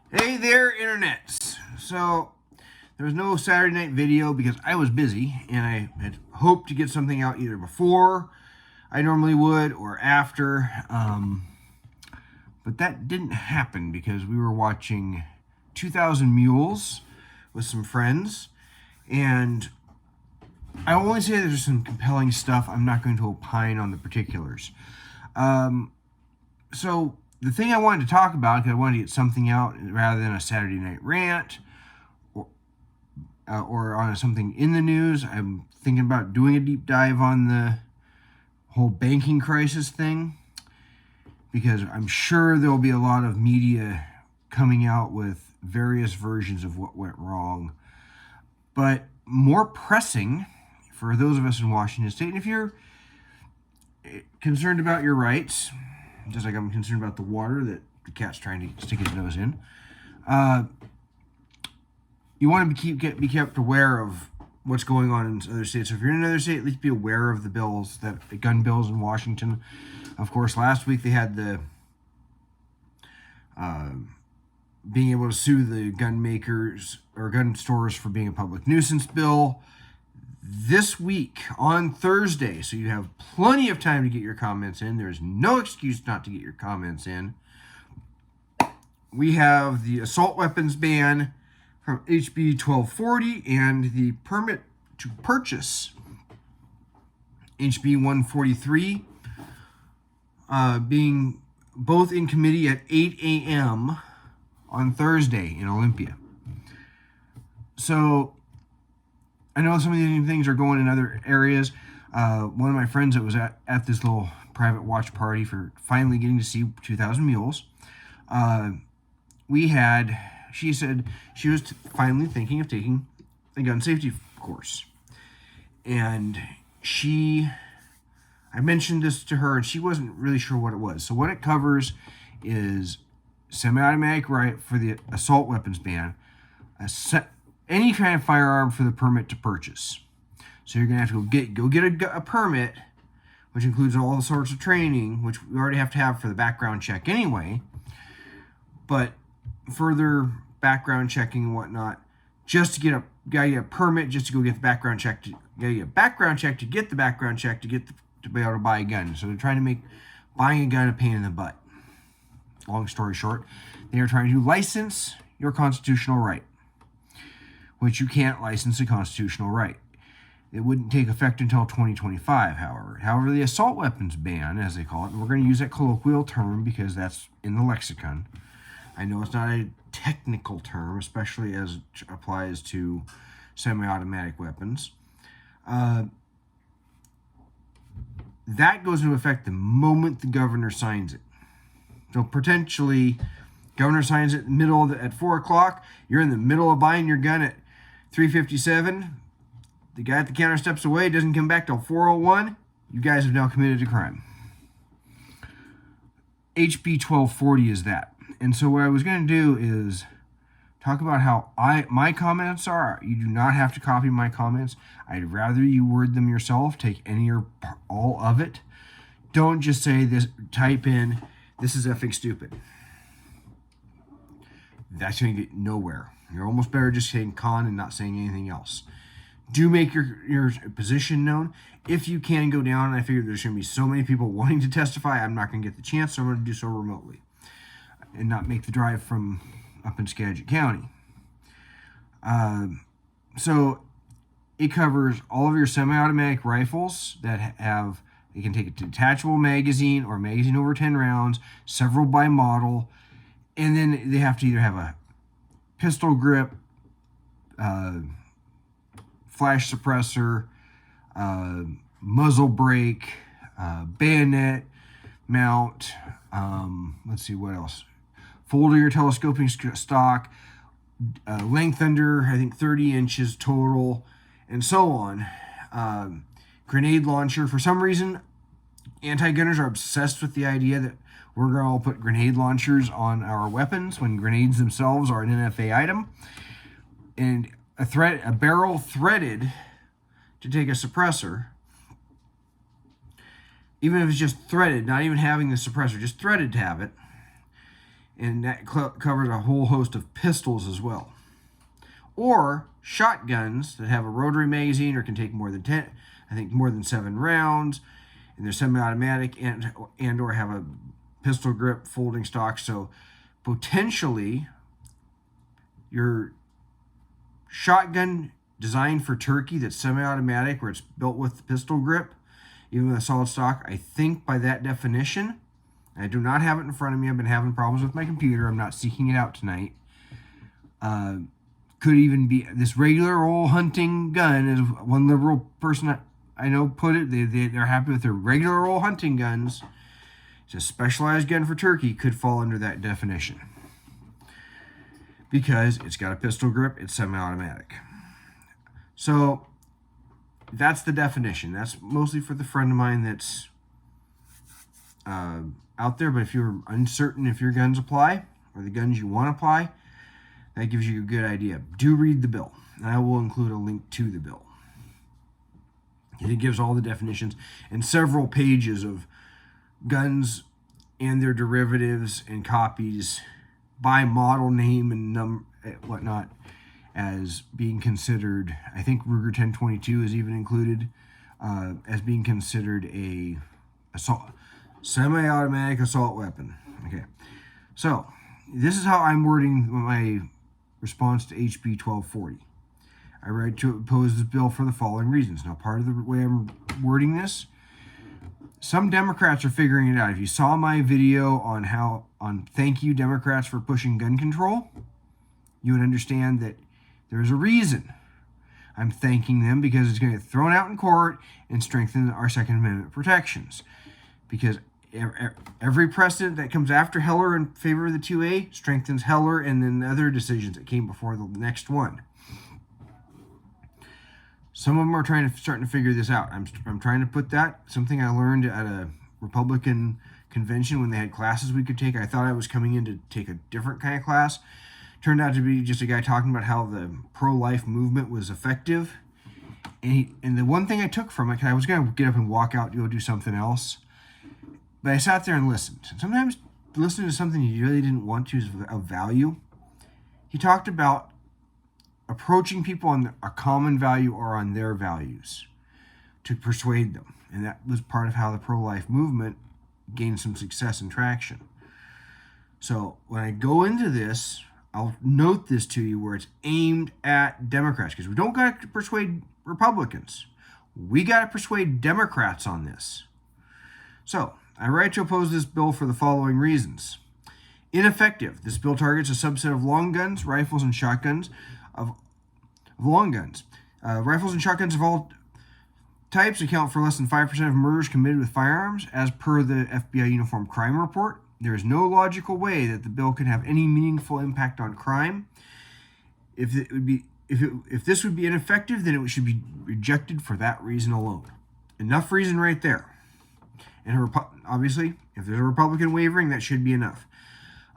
Hey there, internets. So, there was no Saturday night video because I was busy and I had hoped to get something out either before I normally would or after. But that didn't happen because we were watching 2000 Mules with some friends. And I will only say there's some compelling stuff. I'm not going to opine on the particulars. So, the thing I wanted to talk about, because I wanted to get something out rather than a Saturday night rant or on something in the news, I'm thinking about doing a deep dive on the whole banking crisis thing, because I'm sure there'll be a lot of media coming out with various versions of what went wrong. But more pressing for those of us in Washington State, and if you're concerned about your rights, just like I'm concerned about the water that the cat's trying to stick his nose in, you want to be kept aware of what's going on in other states. So if you're in another state, at least be aware of the gun bills in Washington. Of course, last week they had the being able to sue the gun makers or gun stores for being a public nuisance bill. This week on Thursday, so you have plenty of time to get your comments in. There's no excuse not to get your comments in. We have the assault weapons ban from HB 1240 and the permit to purchase HB 143 being both in committee at 8 a.m. on Thursday in Olympia. So I know some of these things are going in other areas. One of my friends that was at this little private watch party for finally getting to see 2000 Mules, she said she was finally thinking of taking a gun safety course. And I mentioned this to her and she wasn't really sure what it was. So what it covers is semi-automatic right for the assault weapons ban, any kind of firearm for the permit to purchase. So you're going to have to go get a permit, which includes all the sorts of training, which we already have to have for the background check anyway. But further background checking and whatnot, just to get a permit, just to go get the background check, to get a background check to get the background check to be able to buy a gun. So they're trying to make buying a gun a pain in the butt. Long story short, they are trying to license your constitutional right, which you can't license a constitutional right. It wouldn't take effect until 2025, however. However, the assault weapons ban, as they call it, and we're going to use that colloquial term because that's in the lexicon. I know it's not a technical term, especially as it applies to semi-automatic weapons. That goes into effect the moment the governor signs it. So potentially, governor signs it at 4 o'clock. You're in the middle of buying your gun at 3:57. The guy at the counter steps away, doesn't come back till 4:01. You guys have now committed a crime. HB 1240 is that. And so what I was going to do is talk about how my comments are. You do not have to copy my comments. I'd rather you word them yourself. Take any or all of it. Don't just say this. Type in, "This is effing stupid." That's going to get nowhere. You're almost better just saying con and not saying anything else. Do make your position known. If you can go down, and I figure there's going to be so many people wanting to testify, I'm not going to get the chance, so I'm going to do so remotely and not make the drive from up in Skagit County. So it covers all of your semi-automatic rifles that you can take a detachable magazine or magazine over 10 rounds, several by model, and then they have to either have a pistol grip, flash suppressor, muzzle brake, bayonet mount, let's see what else, folder your telescoping stock, length under, I think, 30 inches total, and so on. Grenade launcher. For some reason, anti-gunners are obsessed with the idea that we're going to all put grenade launchers on our weapons when grenades themselves are an NFA item. And a barrel threaded to take a suppressor, even if it's just threaded, not even having the suppressor, just threaded to have it, and that covers a whole host of pistols as well. Or shotguns that have a rotary magazine or can take more than 7 rounds, and they're semi-automatic and or have a pistol grip folding stock. So potentially your shotgun designed for turkey that's semi-automatic, where it's built with the pistol grip, even with a solid stock, I think by that definition, I do not have it in front of me. I've been having problems with my computer. I'm not seeking it out tonight. Could even be this regular old hunting gun, as one liberal person I know put it. They're happy with their regular old hunting guns. It's a specialized gun for turkey, could fall under that definition because it's got a pistol grip, it's semi-automatic. So that's the definition. That's mostly for the friend of mine that's out there. But if you're uncertain if your guns apply or the guns you want to apply, that gives you a good idea. Do read the bill, and I will include a link to the bill. It gives all the definitions and several pages of guns and their derivatives and copies by model name and whatnot as being considered. I think Ruger 1022 is even included as being considered a semi-automatic assault weapon. Okay, so this is how I'm wording my response to HB 1240. I write to oppose this bill for the following reasons. Now, part of the way I'm wording this, some Democrats are figuring it out. If you saw my video on thank you Democrats for pushing gun control, you would understand that there's a reason I'm thanking them, because it's going to get thrown out in court and strengthen our Second Amendment protections. Because every precedent that comes after Heller in favor of the 2A strengthens Heller and then the other decisions that came before the next one. Some of them are starting to figure this out. I'm trying to put that, something I learned at a Republican convention when they had classes we could take. I thought I was coming in to take a different kind of class. Turned out to be just a guy talking about how the pro-life movement was effective. And the one thing I took from it, I was going to get up and walk out to go do something else, but I sat there and listened. Sometimes listening to something you really didn't want to is of value. He talked about approaching people on a common value or on their values to persuade them. And that was part of how the pro-life movement gained some success and traction. So when I go into this, I'll note this to you where it's aimed at Democrats, because we don't got to persuade Republicans. We got to persuade Democrats on this. So I write to oppose this bill for the following reasons. Ineffective. This bill targets a subset of long guns, rifles, and shotguns of long guns. Rifles and shotguns of all types account for less than 5% of murders committed with firearms, as per the FBI Uniform Crime Report. There is no logical way that the bill can have any meaningful impact on crime. If this would be ineffective, then it should be rejected for that reason alone. Enough reason right there. And obviously, if there's a Republican wavering, that should be enough.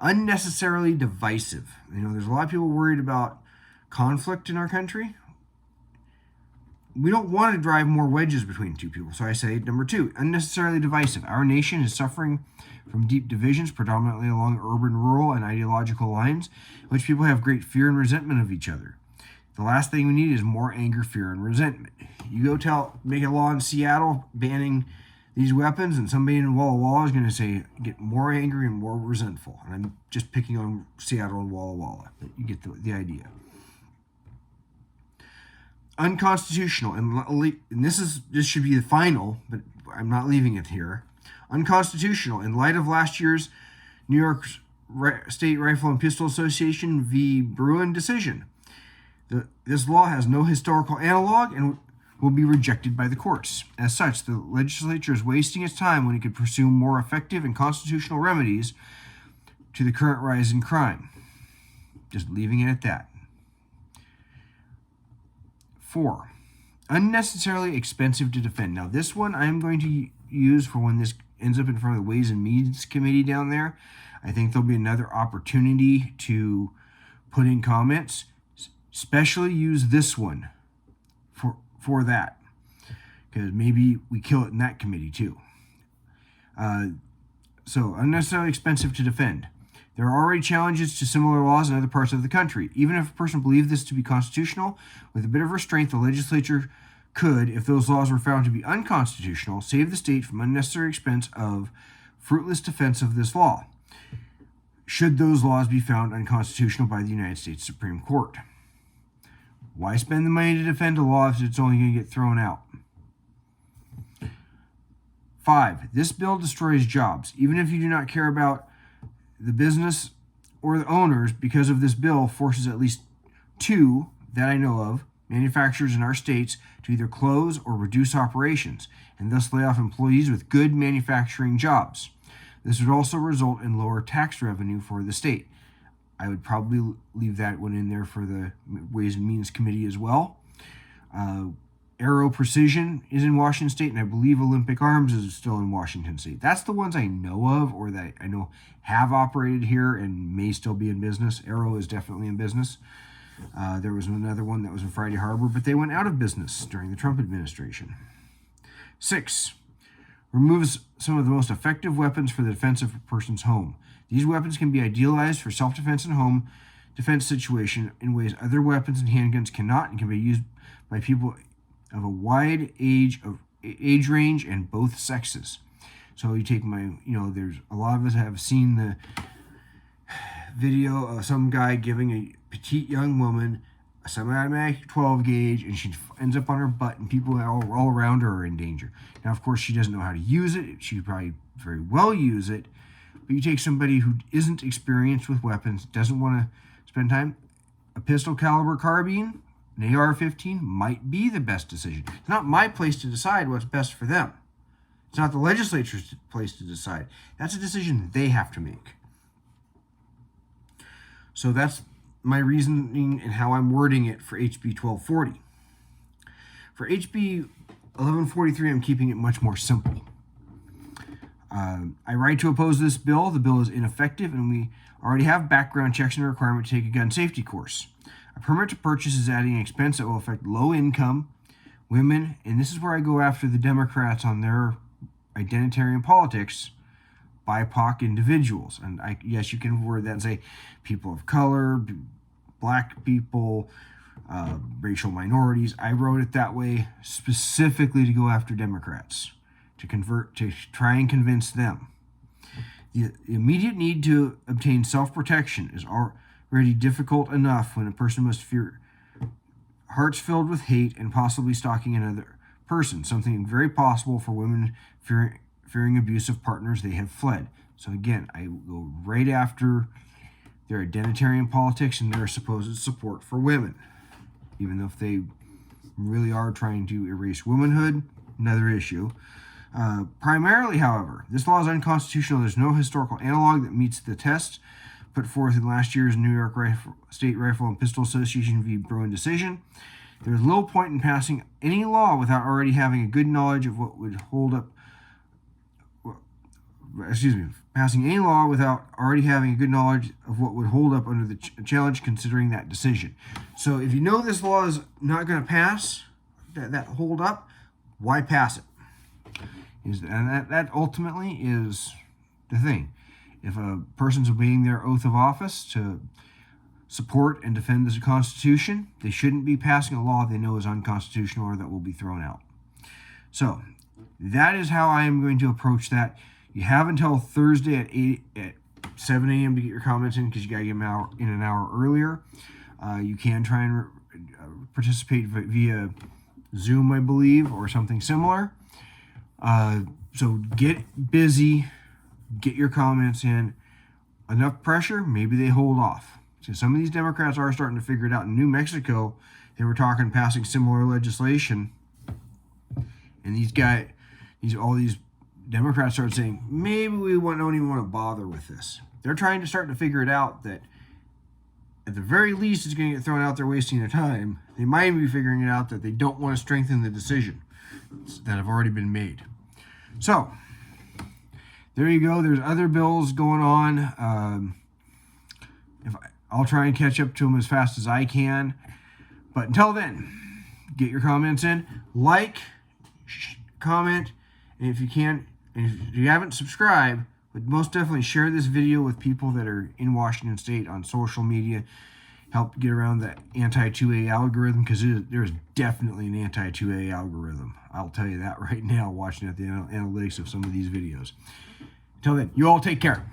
Unnecessarily divisive. There's a lot of people worried about conflict in our country. We don't want to drive more wedges between two people. So I say, number 2, unnecessarily divisive. Our nation is suffering from deep divisions, predominantly along urban, rural, and ideological lines, in which people have great fear and resentment of each other. The last thing we need is more anger, fear, and resentment. You go make a law in Seattle banning these weapons, and somebody in Walla Walla is going to say, get more angry and more resentful. And I'm just picking on Seattle and Walla Walla, but you get the idea. Unconstitutional, and this should be the final, but I'm not leaving it here. Unconstitutional in light of last year's New York State Rifle and Pistol Association v. Bruin decision. This law has no historical analog and will be rejected by the courts. As such, the legislature is wasting its time when it could pursue more effective and constitutional remedies to the current rise in crime. Just leaving it at that. 4, unnecessarily expensive to defend. Now, this one I'm going to use for when this ends up in front of the Ways and Means Committee down there. I think there'll be another opportunity to put in comments. Especially use this one for that, because maybe we kill it in that committee too. So unnecessarily expensive to defend. There are already challenges to similar laws in other parts of the country. Even if a person believed this to be constitutional, with a bit of restraint, the legislature could, if those laws were found to be unconstitutional, save the state from unnecessary expense of fruitless defense of this law, should those laws be found unconstitutional by the United States Supreme Court. Why spend the money to defend a law if it's only going to get thrown out? 5. This bill destroys jobs. Even if you do not care about the business or the owners, because of this bill forces at least 2 that I know of manufacturers in our states to either close or reduce operations and thus lay off employees with good manufacturing jobs. This would also result in lower tax revenue for the state. I would probably leave that one in there for the Ways and Means Committee as well. Aero Precision is in Washington State, and I believe Olympic Arms is still in Washington State. That's the ones I know of, or that I know have operated here and may still be in business. Aero is definitely in business. There was another one that was in Friday Harbor, but they went out of business during the Trump administration. 6. Removes some of the most effective weapons for the defense of a person's home. These weapons can be idealized for self-defense and home defense situation in ways other weapons and handguns cannot, and can be used by people of a wide age range and both sexes. So you take there's a lot of us have seen the video of some guy giving a petite young woman a semi-automatic 12 gauge, and she ends up on her butt, and people all around her are in danger. Now, of course, she doesn't know how to use it. She could probably very well use it, but you take somebody who isn't experienced with weapons, doesn't want to spend time, a pistol caliber carbine, an AR-15 might be the best decision. It's not my place to decide what's best for them. It's not the legislature's place to decide. That's a decision they have to make. So that's my reasoning and how I'm wording it for HB 1240. For HB 1143, I'm keeping it much more simple. I write to oppose this bill. The bill is ineffective, and we already have background checks and a requirement to take a gun safety course. A permit to purchase is adding an expense that will affect low-income women, and this is where I go after the Democrats on their identitarian politics, BIPOC individuals. And yes, you can word that and say people of color, black people, racial minorities. I wrote it that way specifically to go after Democrats, to try and convince them. The immediate need to obtain self-protection is already difficult enough when a person must fear hearts filled with hate and possibly stalking another person, something very possible for women fearing abusive partners they have fled. So again, I go right after their identitarian politics and their supposed support for women, even though if they really are trying to erase womanhood, another issue. Primarily, however, this law is unconstitutional. There's no historical analog that meets the test put forth in last year's New York State Rifle and Pistol Association v. Bruin decision. There's little point in passing any law without already having a good knowledge of what would hold up. Passing any law without already having a good knowledge of what would hold up under the challenge considering that decision. So if you know this law is not going to pass, that hold up, why pass it? And that ultimately is the thing. If a person's obeying their oath of office to support and defend the Constitution, they shouldn't be passing a law they know is unconstitutional or that will be thrown out. So that is how I am going to approach that. You have until Thursday at 7 a.m. to get your comments in, because you got to get them out in an hour earlier. You can try and participate via Zoom, I believe, or something similar. So get busy, get your comments in. Enough pressure, maybe they hold off. So some of these Democrats are starting to figure it out. In New Mexico, they were passing similar legislation, and all these Democrats started saying, maybe we don't even want to bother with this. They're trying to start to figure it out that at the very least it's going to get thrown out there wasting their time. They might be figuring it out that they don't want to strengthen the decision that have already been made. So, there you go. There's other bills going on. I'll try and catch up to them as fast as I can. But until then, get your comments in. Like, comment, and if you can, and if you haven't subscribed, But most definitely share this video with people that are in Washington State on social media. Help get around the anti-2A algorithm, because there's definitely an anti-2A algorithm. I'll tell you that right now, watching at the analytics of some of these videos. Until then, you all take care.